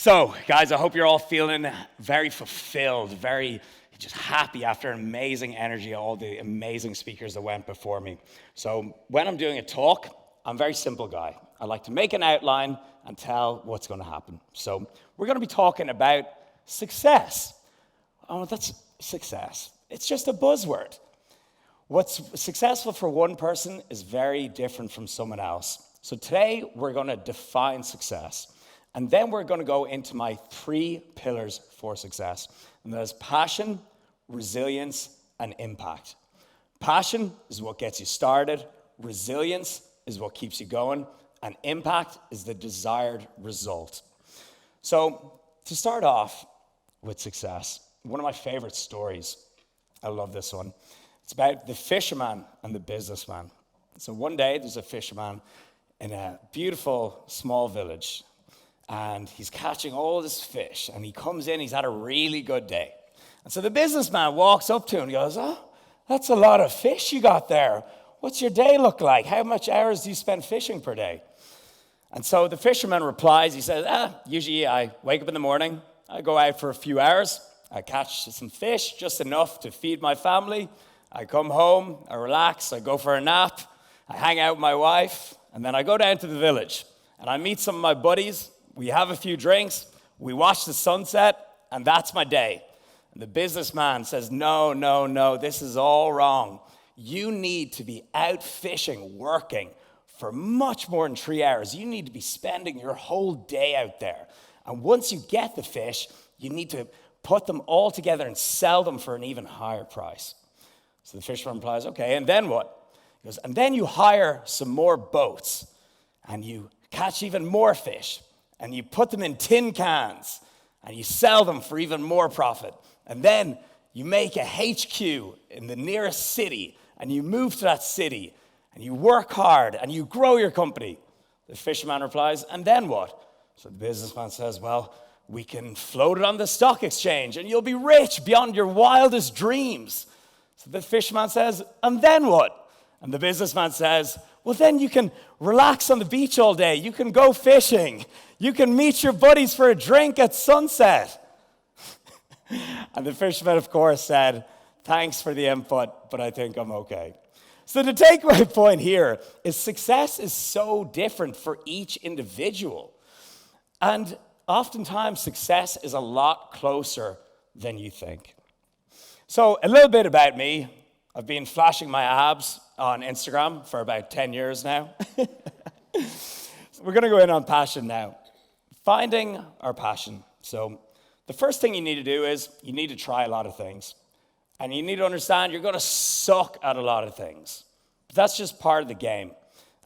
So, guys, I hope you're all feeling very fulfilled, very just happy after amazing energy, all the amazing speakers that went before me. So, when I'm doing a talk, I'm a very simple guy. I like to make an outline and tell what's going to happen. So, we're going to be talking about success. Oh, that's success. It's just a buzzword. What's successful for one person is very different from someone else. So today, we're going to define success. And then we're going to go into my 3 pillars for success. And that is passion, resilience, and impact. Passion is what gets you started. Resilience is what keeps you going. And impact is the desired result. So to start off with success, one of my favorite stories, I love this one. It's about the fisherman and the businessman. So one day, there's a fisherman in a beautiful small village. And he's catching all this fish, and he comes in, he's had a really good day. And so the businessman walks up to him and goes, "Oh, that's a lot of fish you got there. What's your day look like? How much hours do you spend fishing per day?" And so the fisherman replies, he says, "Usually I wake up in the morning, I go out for a few hours, I catch some fish, just enough to feed my family. I come home, I relax, I go for a nap, I hang out with my wife, and then I go down to the village, and I meet some of my buddies. We have a few drinks, we watch the sunset, and that's my day." And the businessman says, No, this is all wrong. You need to be out fishing, working for much more than 3 hours. You need to be spending your whole day out there. And once you get the fish, you need to put them all together and sell them for an even higher price. So the fisherman replies, "Okay, and then what?" He goes, "And then you hire some more boats, and you catch even more fish. And you put them in tin cans, and you sell them for even more profit. And then you make a HQ in the nearest city, and you move to that city, and you work hard, and you grow your company." The fisherman replies, "And then what?" So the businessman says, "Well, we can float it on the stock exchange, and you'll be rich beyond your wildest dreams." So the fisherman says, "And then what?" And the businessman says, "Well, then you can relax on the beach all day. You can go fishing. You can meet your buddies for a drink at sunset." And the fisherman, of course, said, "Thanks for the input, but I think I'm okay." So the takeaway point here is success is so different for each individual. And oftentimes, success is a lot closer than you think. So a little bit about me. I've been flashing my abs on Instagram for about 10 years now. So we're going to go in on passion now. Finding our passion. So the first thing you need to do is you need to try a lot of things. And you need to understand you're going to suck at a lot of things. But that's just part of the game.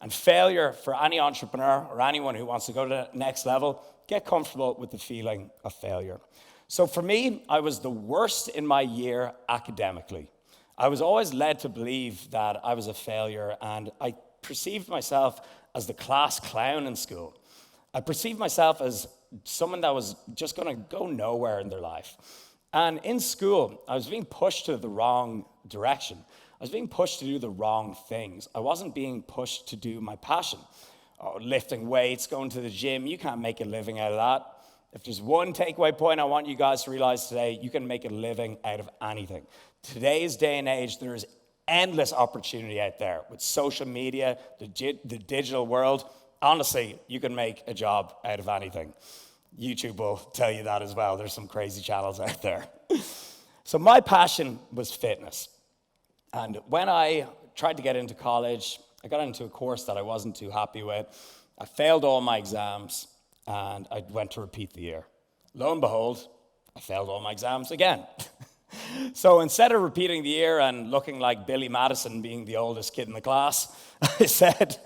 And failure for any entrepreneur or anyone who wants to go to the next level, get comfortable with the feeling of failure. So for me, I was the worst in my year academically. I was always led to believe that I was a failure, and I perceived myself as the class clown in school. I perceived myself as someone that was just going to go nowhere in their life. And in school, I was being pushed to the wrong direction. I was being pushed to do the wrong things. I wasn't being pushed to do my passion. Oh, lifting weights, going to the gym, you can't make a living out of that. If there's one takeaway point I want you guys to realize today, you can make a living out of anything. Today's day and age, there is endless opportunity out there with social media, the digital world. Honestly, you can make a job out of anything. YouTube will tell you that as well. There's some crazy channels out there. So my passion was fitness. And when I tried to get into college, I got into a course that I wasn't too happy with. I failed all my exams, and I went to repeat the year. Lo and behold, I failed all my exams again. So instead of repeating the year and looking like Billy Madison being the oldest kid in the class, I said,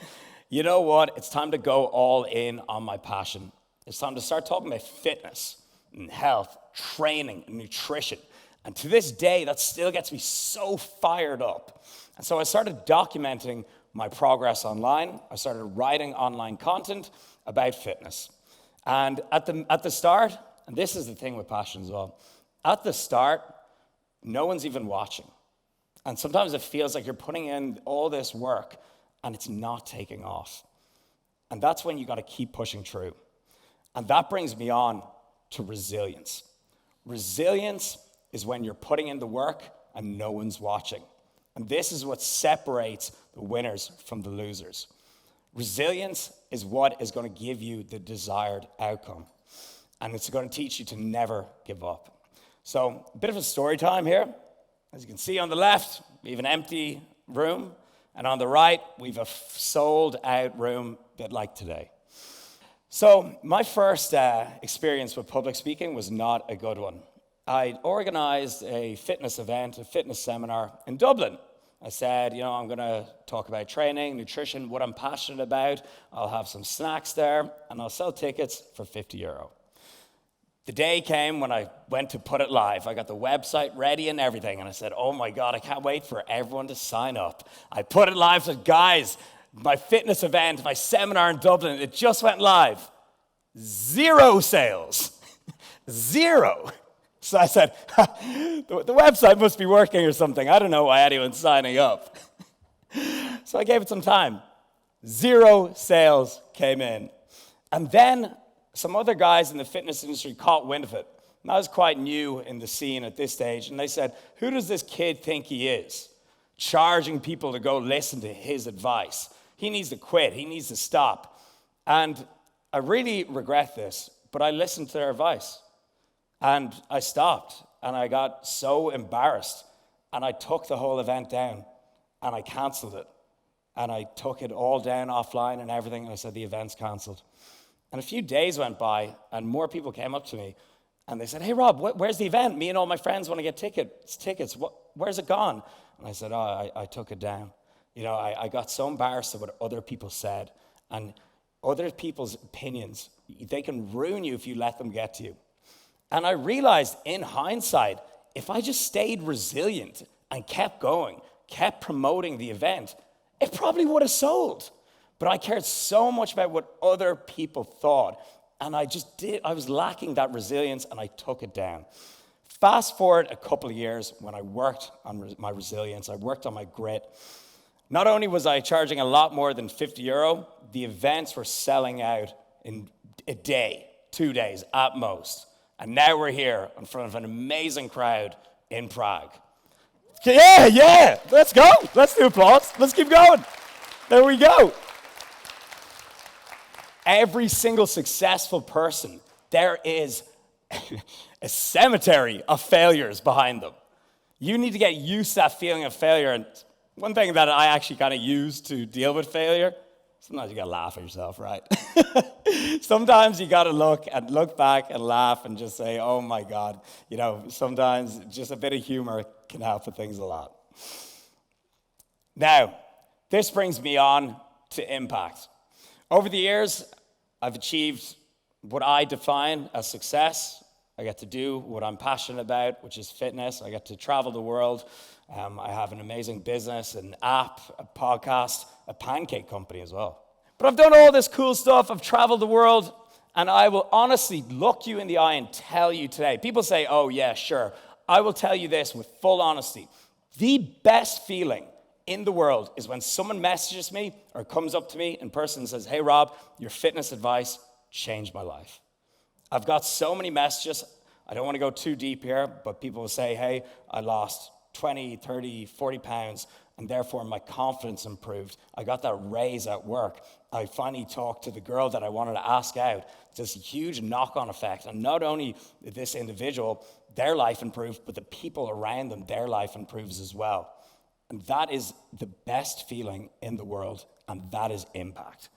you know what? It's time to go all in on my passion. It's time to start talking about fitness and health, training, and nutrition. And to this day, that still gets me so fired up. And so I started documenting my progress online. I started writing online content about fitness. And at the start, and this is the thing with passion as well, at the start, no one's even watching. And sometimes it feels like you're putting in all this work and it's not taking off. And that's when you got to keep pushing through. And that brings me on to resilience. Resilience is when you're putting in the work and no one's watching. And this is what separates the winners from the losers. Resilience is what is going to give you the desired outcome. And it's going to teach you to never give up. So, a bit of a story time here. As you can see on the left, we have an empty room. And on the right, we have a sold out room, a bit like today. So, my first experience with public speaking was not a good one. I organized a fitness event, a fitness seminar in Dublin. I said, I'm going to talk about training, nutrition, what I'm passionate about. I'll have some snacks there, and I'll sell tickets for €50. The day came when I went to put it live. I got the website ready and everything, and I said, oh my God, I can't wait for everyone to sign up. I put it live, said, guys, my fitness event, my seminar in Dublin, it just went live. 0 sales. 0. So I said, the website must be working or something. I don't know why anyone's signing up. So I gave it some time. 0 sales came in. And then some other guys in the fitness industry caught wind of it. And I was quite new in the scene at this stage. And they said, who does this kid think he is? Charging people to go listen to his advice. He needs to quit. He needs to stop. And I really regret this, but I listened to their advice. And I stopped, and I got so embarrassed, and I took the whole event down, and I canceled it. And I took it all down offline and everything, and I said, the event's canceled. And a few days went by, and more people came up to me, and they said, hey, Rob, where's the event? Me and all my friends want to get tickets. Where's it gone? And I said, I took it down. I got so embarrassed at what other people said, and other people's opinions, they can ruin you if you let them get to you. And I realized in hindsight, if I just stayed resilient and kept going, kept promoting the event, it probably would have sold. But I cared so much about what other people thought. And I was lacking that resilience, and I took it down. Fast forward a couple of years when I worked on my resilience, I worked on my grit. Not only was I charging a lot more than €50, the events were selling out in a day, 2 days at most. And now we're here in front of an amazing crowd in Prague. Yeah, let's go. Let's do applause. Let's keep going. There we go. Every single successful person, there is a cemetery of failures behind them. You need to get used to that feeling of failure. And one thing that I actually kind of use to deal with failure, sometimes you got to laugh at yourself, right? Sometimes you got to look back and laugh and just say, oh my God. Sometimes just a bit of humor can help with things a lot. Now, this brings me on to impact. Over the years, I've achieved what I define as success. I get to do what I'm passionate about, which is fitness. I get to travel the world. I have an amazing business, an app, a podcast, a pancake company as well. But I've done all this cool stuff. I've traveled the world, and I will honestly look you in the eye and tell you today. People say, oh yeah, sure. I will tell you this with full honesty. The best feeling in the world is when someone messages me or comes up to me in person and says, hey Rob, your fitness advice changed my life. I've got so many messages. I don't want to go too deep here, but people will say, hey, I lost 20, 30, 40 pounds, and therefore my confidence improved. I got that raise at work. I finally talked to the girl that I wanted to ask out. This huge knock-on effect. And not only did this individual, their life improved, but the people around them, their life improves as well. And that is the best feeling in the world, and that is impact.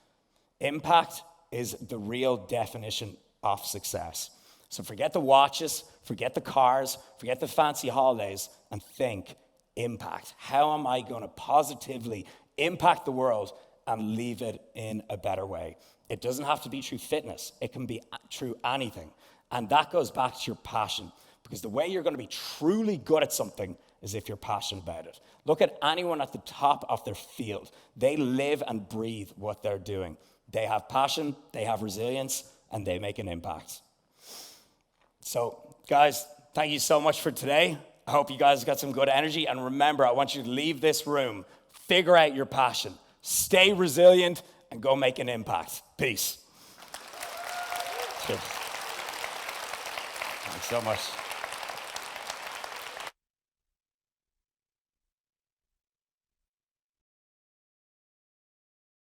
Impact is the real definition of success. So forget the watches, forget the cars, forget the fancy holidays, and think impact. How am I going to positively impact the world and leave it in a better way? It doesn't have to be through fitness. It can be through anything. And that goes back to your passion, because the way you're going to be truly good at something is if you're passionate about it. Look at anyone at the top of their field. They live and breathe what they're doing. They have passion, they have resilience, and they make an impact. So, guys, thank you so much for today. I hope you guys got some good energy. And remember, I want you to leave this room, figure out your passion, stay resilient, and go make an impact. Peace. Cheers. Thanks so much.